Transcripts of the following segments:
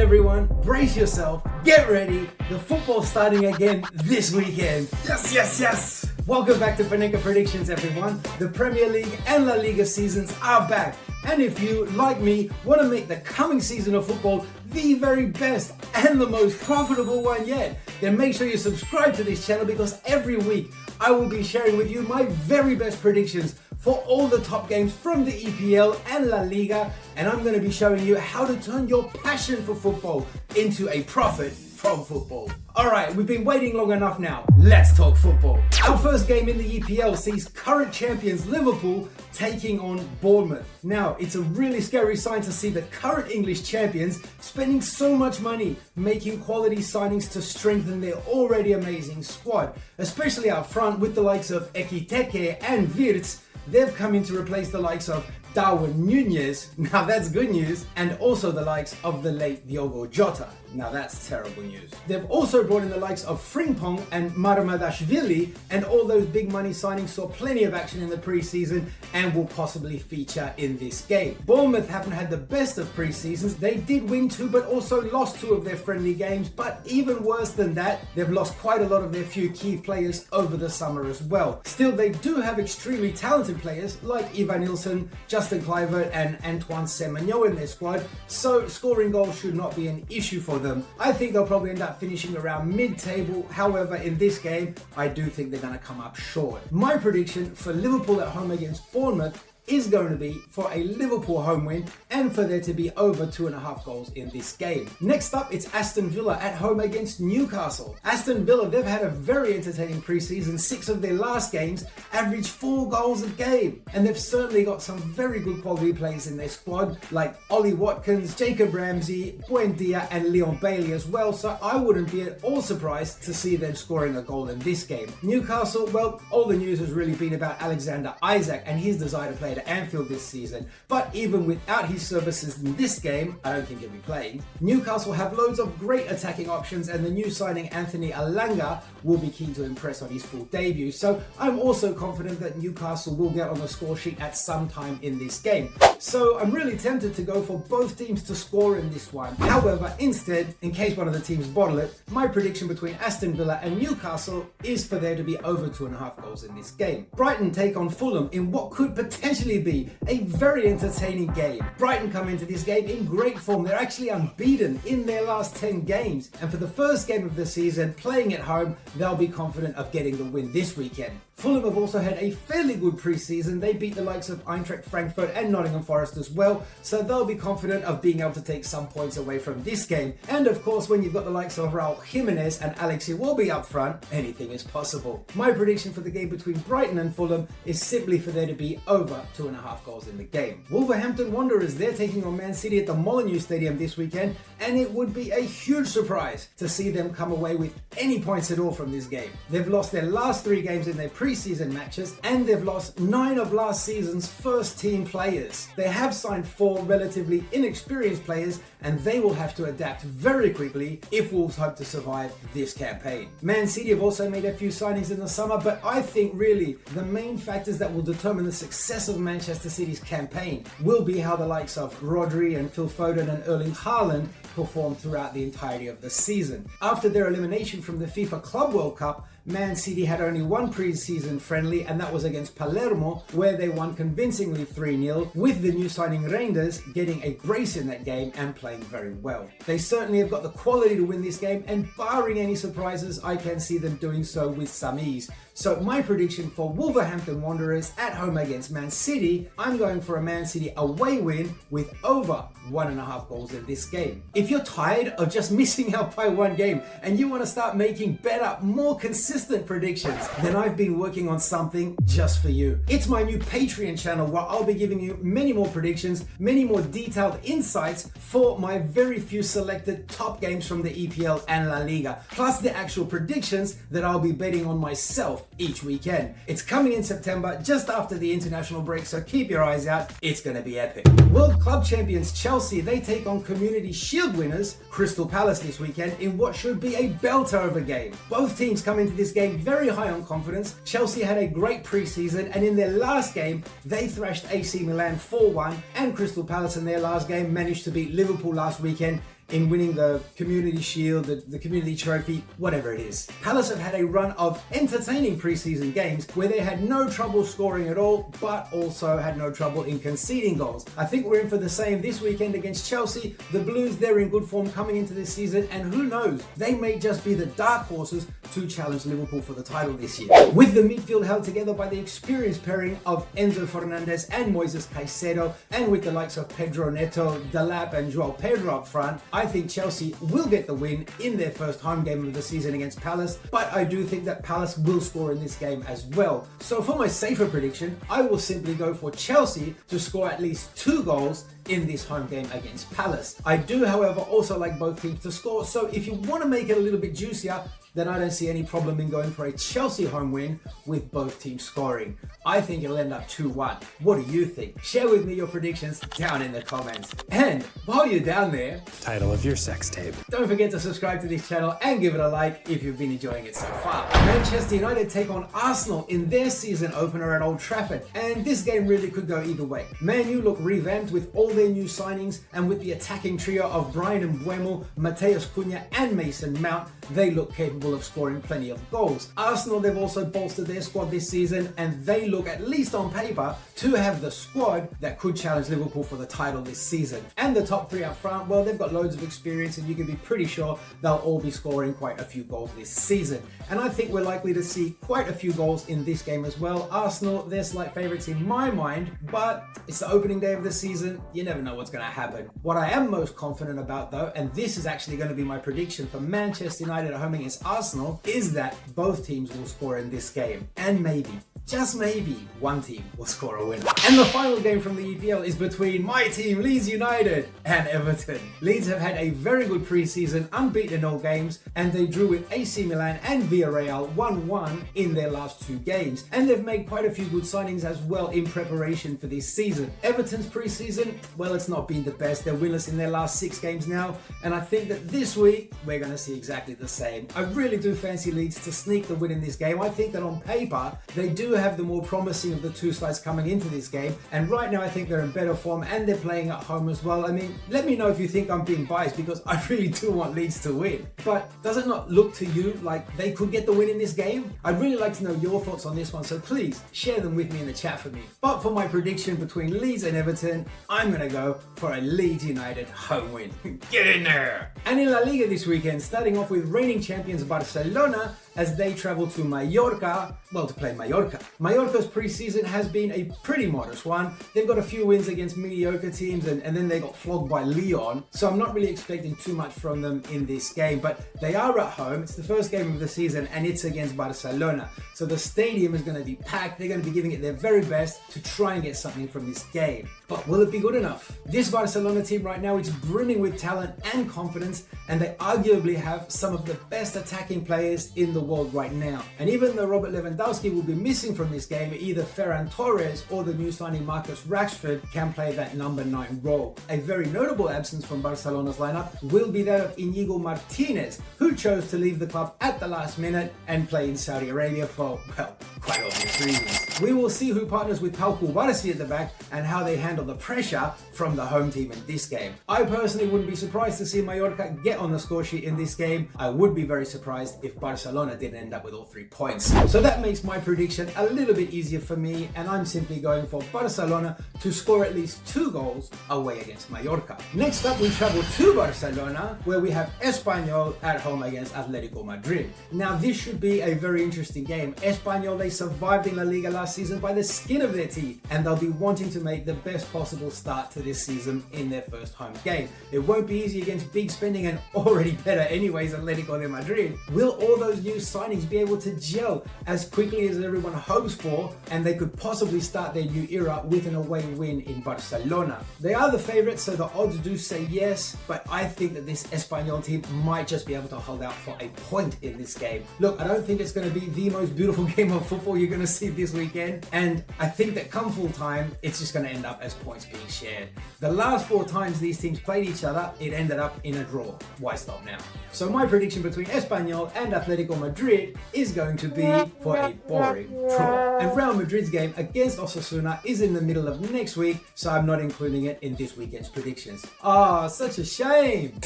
everyone, brace yourself, get ready, the football's starting again this weekend. Yes! Welcome back to FootballPredictions, everyone. The Premier League and La Liga seasons are back. And if you, like me, want to make the coming season of football the very best and the most profitable one yet, then make sure you subscribe to this channel because every week I will be sharing with you my very best predictions for all the top games from the EPL and La Liga, and I'm going to be showing you how to turn your passion for football into a profit from football. Alright, we've been waiting long enough now. Let's talk football. Our first game in the EPL sees current champions Liverpool taking on Bournemouth. Now, it's a really scary sign to see the current English champions spending so much money making quality signings to strengthen their already amazing squad, especially up front with the likes of Ekiteke and Wirtz. They've come in to replace the likes of Darwin Nunez, now that's good news, and also the likes of the late Diogo Jota. Now that's terrible news. They've also brought in the likes of Frimpong and Marmadashvili, and all those big money signings saw plenty of action in the preseason and will possibly feature in this game. Bournemouth haven't had the best of preseasons. They did win 2 but also lost 2 of their friendly games, but even worse than that, they've lost quite a lot of their few key players over the summer as well. Still, they do have extremely talented players like Ivan Nilsson, Justin Kluivert and Antoine Semenyo in their squad, so scoring goals should not be an issue for them. I think they'll probably end up finishing around mid-table. However, in this game, I do think they're going to come up short. My prediction for Liverpool at home against Bournemouth is going to be for a Liverpool home win and for there to be over 2.5 goals in this game. Next up, it's Aston Villa at home against Newcastle. Aston Villa, they've had a very entertaining preseason. 6 of their last games averaged 4 goals a game, and they've certainly got some very good quality players in their squad like Ollie Watkins, Jacob Ramsey, Buendia and Leon Bailey as well, so I wouldn't be at all surprised to see them scoring a goal in this game. Newcastle, well, all the news has really been about Alexander Isak and his desire to play at Anfield this season, but even without his services in this game, I don't think he'll be playing. Newcastle have loads of great attacking options, and the new signing Anthony Elanga will be keen to impress on his full debut, so I'm also confident that Newcastle will get on the score sheet at some time in this game. So I'm really tempted to go for both teams to score in this one. However, instead, in case one of the teams bottle it, my prediction between Aston Villa and Newcastle is for there to be over 2.5 goals in this game. Brighton take on Fulham in what could potentially be a very entertaining game. Brighton come into this game in great form. They're actually unbeaten in their last 10 games, and for the first game of the season, playing at home, they'll be confident of getting the win this weekend. Fulham have also had a fairly good preseason. They beat the likes of Eintracht Frankfurt and Nottingham Forest as well, so they'll be confident of being able to take some points away from this game. And of course, when you've got the likes of Raul Jimenez and Alex Iwobi up front, anything is possible. My prediction for the game between Brighton and Fulham is simply for there to be over 2.5 goals in the game. Wolverhampton Wanderers, they're taking on ManCity at the Molineux Stadium this weekend, and it would be a huge surprise to see them come away with any points at all from this game. They've lost their last 3 games in their preseason matches, and they've lost 9 of last season's first team players. They have signed 4 relatively inexperienced players, and they will have to adapt very quickly if Wolves hope to survive this campaign. ManCity have also made a few signings in the summer, but I think really the main factors that will determine the success of Manchester City's campaign will be how the likes of Rodri and Phil Foden and Erling Haaland perform throughout the entirety of the season. After their elimination from the FIFA Club World Cup, Man City had only one pre-season friendly, and that was against Palermo, where they won convincingly 3-0, with the new signing Reinders getting a brace in that game and playing very well. They certainly have got the quality to win this game, and barring any surprises, I can see them doing so with some ease. So my prediction for Wolverhampton Wanderers at home against Man City, I'm going for a Man City away win with over 1.5 goals in this game. If you're tired of just missing out by one game and you want to start making better, more consistent predictions, then I've been working on something just for you. It's my new Patreon channel where I'll be giving you many more predictions, many more detailed insights for my very few selected top games from the EPL and La Liga, plus the actual predictions that I'll be betting on myself each weekend. It's coming in September, just after the international break, so keep your eyes out. It's going to be epic. World Club champions Chelsea, they take on Community Shield winners Crystal Palace this weekend in what should be a belter of a game. Both teams come into this game very high on confidence. Chelsea had a great preseason, and in their last game, they thrashed AC Milan 4-1, and Crystal Palace in their last game managed to beat Liverpool last weekend in winning the Community Shield, the Community Trophy, whatever it is. Palace have had a run of entertaining preseason games where they had no trouble scoring at all, but also had no trouble in conceding goals. I think we're in for the same this weekend against Chelsea. The Blues, they're in good form coming into this season, and who knows, they may just be the dark horses to challenge Liverpool for the title this year. With the midfield held together by the experienced pairing of Enzo Fernandez and Moises Caicedo, and with the likes of Pedro Neto, Delap and Joao Pedro up front, I think Chelsea will get the win in their first home game of the season against Palace, but I do think that Palace will score in this game as well. So for my safer prediction, I will simply go for Chelsea to score at least 2 goals in this home game against Palace. I do, however, also like both teams to score, so if you want to make it a little bit juicier, then I don't see any problem in going for a Chelsea home win with both teams scoring. I think it'll end up 2-1. What do you think? Share with me your predictions down in the comments. And while you're down there, title of your sex tape. Don't forget to subscribe to this channel and give it a like if you've been enjoying it so far. Manchester United take on Arsenal in their season opener at Old Trafford, and this game really could go either way. Man U look revamped with all their new signings, and with the attacking trio of Brian Mbeumo, Mateus Cunha and Mason Mount, they look capable of scoring plenty of goals. Arsenal, they've also bolstered their squad this season, and they look, at least on paper, to have the squad that could challenge Liverpool for the title this season. And the top 3 up front, well, they've got loads of experience, and you can be pretty sure they'll all be scoring quite a few goals this season. And I think we're likely to see quite a few goals in this game as well. Arsenal, they're slight favourites in my mind, but it's the opening day of the season. You never know what's going to happen. What I am most confident about, though, and this is actually going to be my prediction for Manchester United at home against Arsenal, is that both teams will score in this game. And maybe, just maybe, one team will score a winner. And the final game from the EPL is between my team, Leeds United, and Everton. Leeds have had a very good pre-season, unbeaten in all games, and they drew with AC Milan and Villarreal 1-1 in their last 2 games. And they've made quite a few good signings as well in preparation for this season. Everton's pre-season, well, it's not been the best. They're winless in their last 6 games now, and I think that this week we're going to see exactly the same. I really do fancy Leeds to sneak the win in this game. I think that on paper, they do have the more promising of the 2 sides coming into this game, and right now I think they're in better form and they're playing at home as well. I mean, let me know if you think I'm being biased, because I really do want Leeds to win. But does it not look to you like they could get the win in this game? I'd really like to know your thoughts on this one, so please share them with me in the chat for me. But for my prediction between Leeds and Everton, I'm going to go for a Leeds United home win. Get in there! And in La Liga this weekend, starting off with reigning champions Barcelona as they travel to Mallorca, well, to play Mallorca. Mallorca's pre-season has been a pretty modest one. They've got a few wins against mediocre teams, and then they got flogged by Lyon, so I'm not really expecting too much from them in this game, but they are at home. It's the first game of the season, and it's against Barcelona, so the stadium is going to be packed. They're going to be giving it their very best to try and get something from this game. But will it be good enough? This Barcelona team right now is brimming with talent and confidence, and they arguably have some of the best attacking players in the world right now. And even though Robert Lewandowski will be missing from this game, either Ferran Torres or the new signing Marcus Rashford can play that number 9 role. A very notable absence from Barcelona's lineup will be that of Íñigo Martínez, who chose to leave the club at the last minute and play in Saudi Arabia for, well, quite obvious reasons. We will see who partners with Pau Cubarsí at the back and how they handle the pressure from the home team in this game. I personally wouldn't be surprised to see Mallorca get on the score sheet in this game. I would be very surprised if Barcelona didn't end up with all 3 points. So that makes my prediction a little bit easier for me, and I'm simply going for Barcelona to score at least 2 goals away against Mallorca. Next up, we travel to Barcelona, where we have Espanyol at home against Atletico Madrid. Now, this should be a very interesting game. Espanyol, they survived in La Liga last season by the skin of their teeth, and they'll be wanting to make the best possible start to this season in their first home game. It won't be easy against big spending and already better anyways Atletico de Madrid. Will all those new signings be able to gel as quickly as everyone hopes for, and they could possibly start their new era with an away win in Barcelona? They are the favourites, so the odds do say yes, but I think that this Espanyol team might just be able to hold out for a point in this game. Look, I don't think it's going to be the most beautiful game of football football you're going to see this weekend. And I think that come full time, it's just going to end up as points being shared. The last 4 times these teams played each other, it ended up in a draw. Why stop now? So my prediction between Espanyol and Atletico Madrid is going to be for a boring draw. And Real Madrid's game against Osasuna is in the middle of next week, so I'm not including it in this weekend's predictions. Ah, such a shame.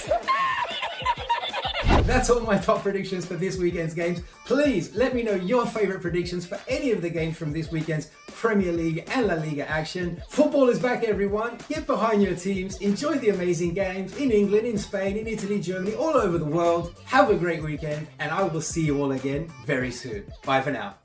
That's all my top predictions for this weekend's games. Please let me know your favorite predictions for any of the games from this weekend's Premier League and La Liga action. Football is back, everyone. Get behind your teams. Enjoy the amazing games in England, in Spain, in Italy, Germany, all over the world. Have a great weekend, and I will see you all again very soon. Bye for now.